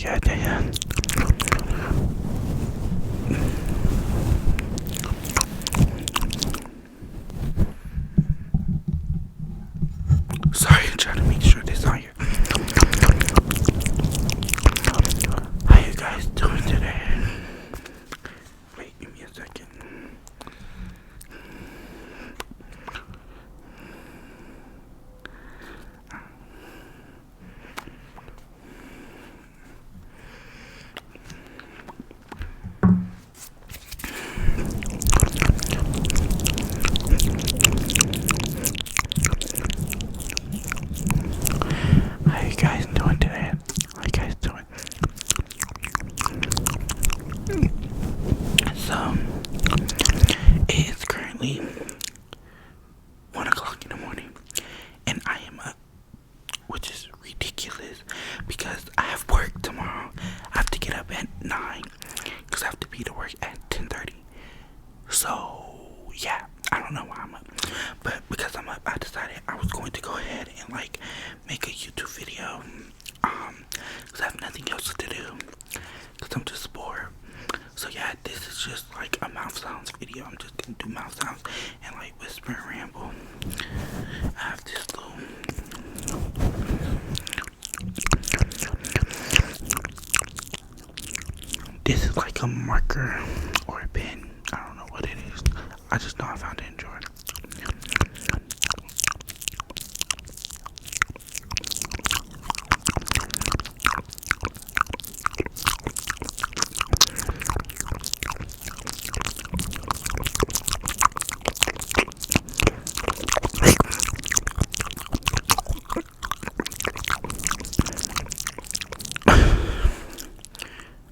yeah. Sorry, I'm trying to make sure this on here. How you guys doing today? Wait, give me a second. How you guys doing today? How you guys doing? So, it is currently 1 o'clock in the morning, and I am up, which is ridiculous because I have work tomorrow. I have to get up at 9 because I have to be to work at 10:30. So, yeah, I don't know why I'm up, but because I'm up, I decided I was going to go ahead and like make a YouTube video, because I have nothing else to do, because I'm just bored. So yeah, this is just like a mouth sounds video. I'm just gonna do mouth sounds and like whisper and ramble. I have this little this is like a marker or a pen. I don't know what it is. I just know I found it in Jordan.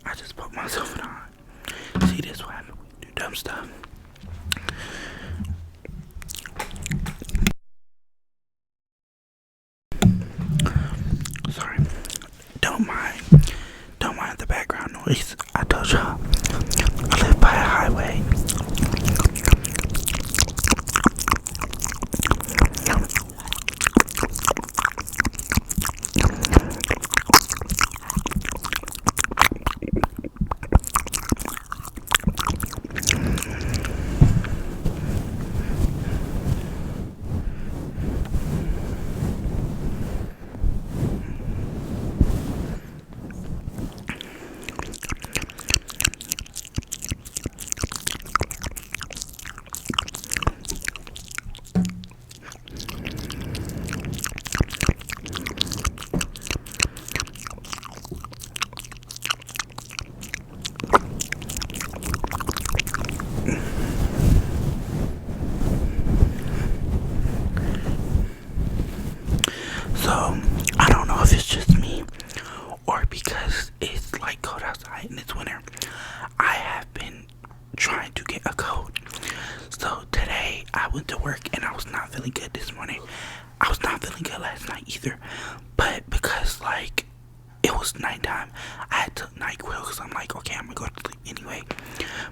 I just put myself on. See, this what happened when you do dumb stuff. Sorry. Don't mind the background noise. I told y'all I live by a highway. So, I don't know if it's just me or because it's like cold outside and it's winter. I have been trying to get a cold. So today I went to work and I was not feeling good this morning. I was not feeling good last night either. But because like it was nighttime, I had to NyQuil because I'm like, okay, I'm gonna go to sleep anyway.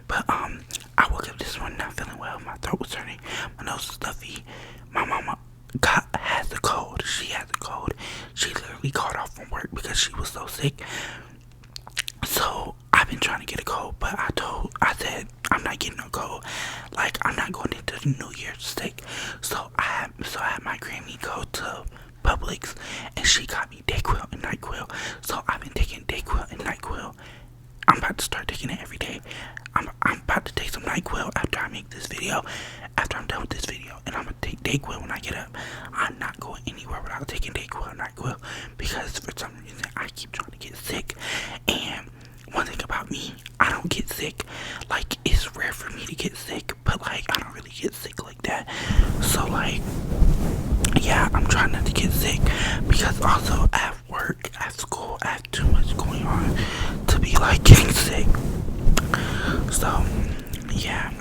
But I woke up this morning not feeling well. My throat was hurting, my nose was stuffy. My mama has a cold. She has a cold. She literally called off from work because she was so sick. So I've been trying to get a cold, but I said I'm not getting a cold. Like I'm not going into the New Year's sick. So I had my granny go to Publix and she got me Dayquil and NyQuil. So I've been taking Dayquil and NyQuil. I'm about to start taking it every day. I'm about to take some NyQuil after I make this video. After I'm done with this video, and I'm gonna take Dayquil when I get up. I'm not going anywhere without taking Dayquil and NyQuil because for some reason I keep trying to get sick. And one thing about me, I don't get sick. Like it's rare for me to get sick, but like I don't really get sick like that. So like, yeah, I'm trying not to get sick because also I have work, I have school, I have too much going on to be like getting sick. So yeah.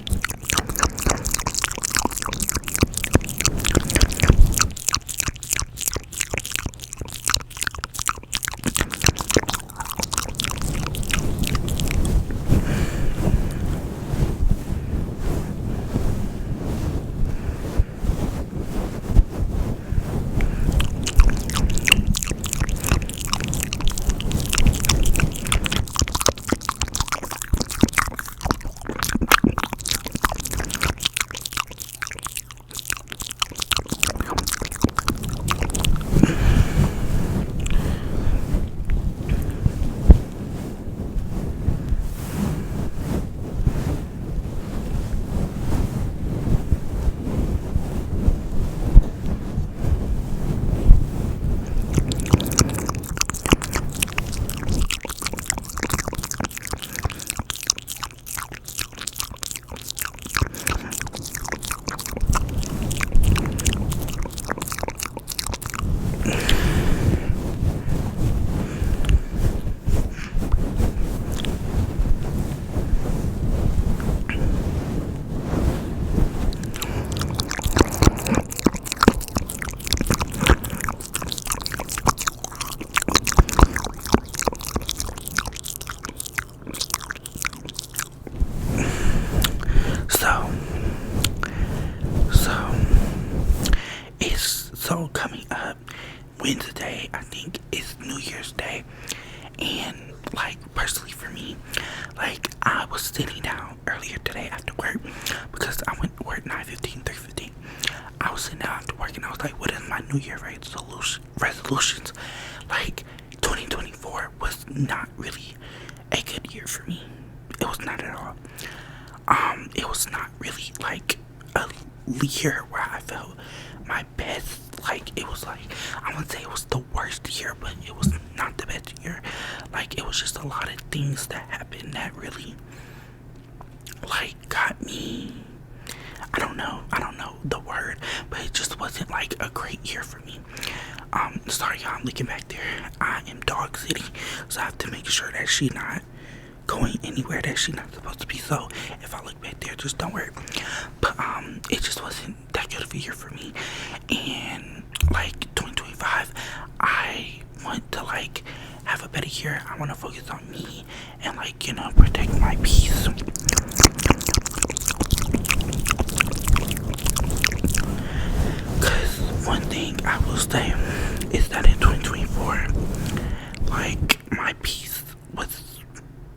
So coming up Wednesday, I think is New Year's Day, and like personally for me, like I was sitting down earlier today after work because I went to work 9:15, 3:15. I was sitting down after work and I was like, what is my New Year resolutions? Like 2024 was not really a good year for me. It was not at all. It was not really like a year where I felt my best. Like it was like, I wouldn't say it was the worst year, but it was not the best year. Like it was just a lot of things that happened that really like got me. I don't know the word, but it just wasn't like a great year for me. Sorry y'all, I'm looking back there. I am dog sitting, so I have to make sure that she not going anywhere that she's not supposed to be. So if I look back there, just don't worry. But it just wasn't that good of a year for me. And like 2025, I want to like have a better year. I want to focus on me and like, you know, protect my peace. Cause one thing I will say is that in 2024, like my peace was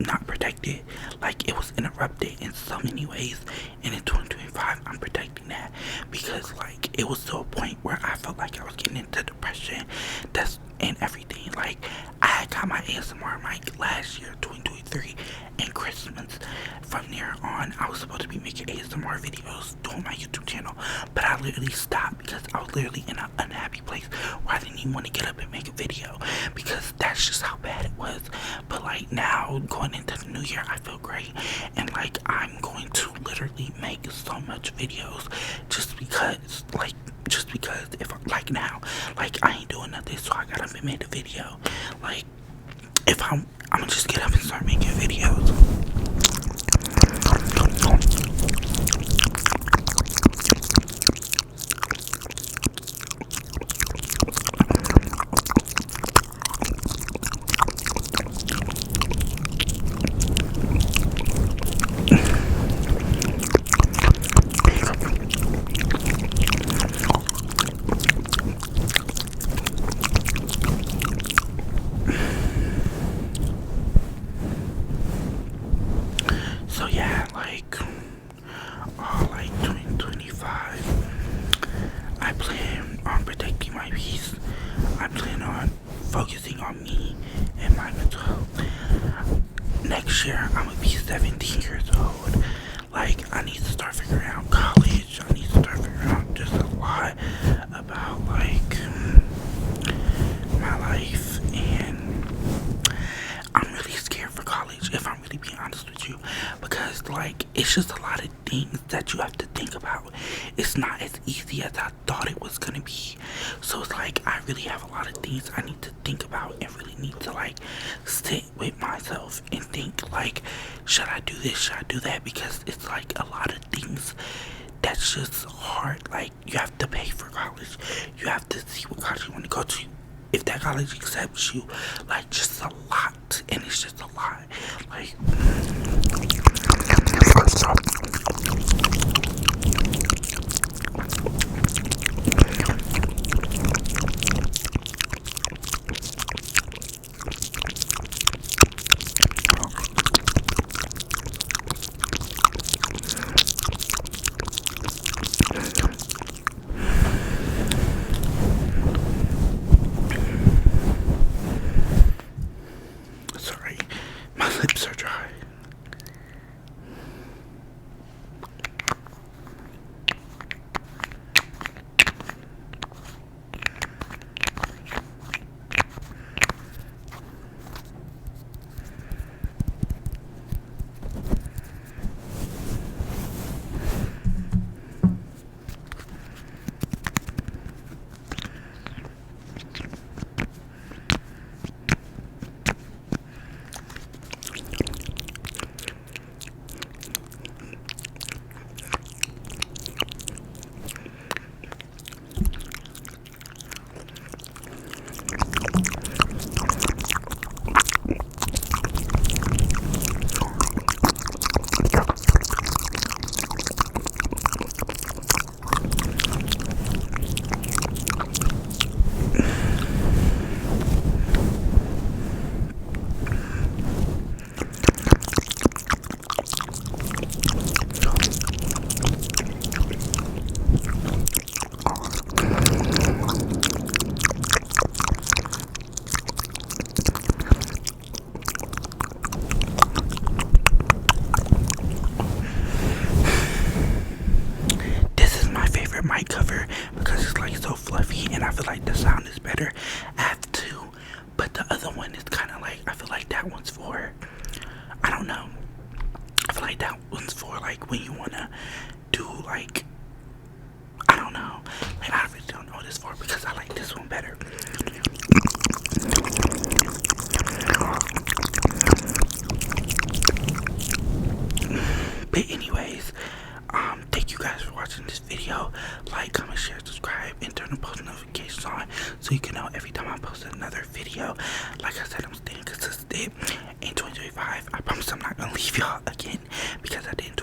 not protected. Like it was interrupted in so many ways, and in 2025 I'm protecting that because like it was to a point where I felt like I was getting into depression. That's and everything. Like I had got my ASMR mic last year, 2023, and Christmas. From there on, I was supposed to be making ASMR videos doing my YouTube channel, but I literally stopped because I was literally in an unhappy place where I didn't even want to get up and make a video because that's just how bad it was. But like now, going into the new year, I feel great, and like I'm going to literally make so much videos just because if like now, like I ain't doing nothing, so I got up and made a video. Like if I'm gonna just get up and start making videos. So yeah, like, like 2025, I plan on protecting my peace. I plan on focusing on me and my mental health. Next year, I'm gonna be 17 years old. Like, I need to start figuring out college. I need to start figuring out just a lot about, like, my life. And I'm really scared for college, if I'm really being honest with you. Because, like, it's just a lot of things that you have to think about. It's not as easy as I thought it was gonna be. So it's like I really have a lot of things I need to think about and really need to like sit with myself and think like, should I do this, should I do that? Because it's like a lot of things that's just hard. Like you have to pay for college, you have to see what college you want to go to, if that college accepts you, like just a lot. And it's just a lot, like sorry, my lips are dry. feel like the sound is better. I have two, but the other one is kind of like, I feel like that one's for, I don't know. I feel like that one's for like when you wanna do like, I don't know. Like I really don't know what it's for because I like this one better. But anyways, thank you guys for watching this video. Like, comment, share, subscribe, and turn the post notifications on so you can know every time I post another video. Like I said, I'm staying consistent in 2025. I promise I'm not gonna leave y'all again because I didn't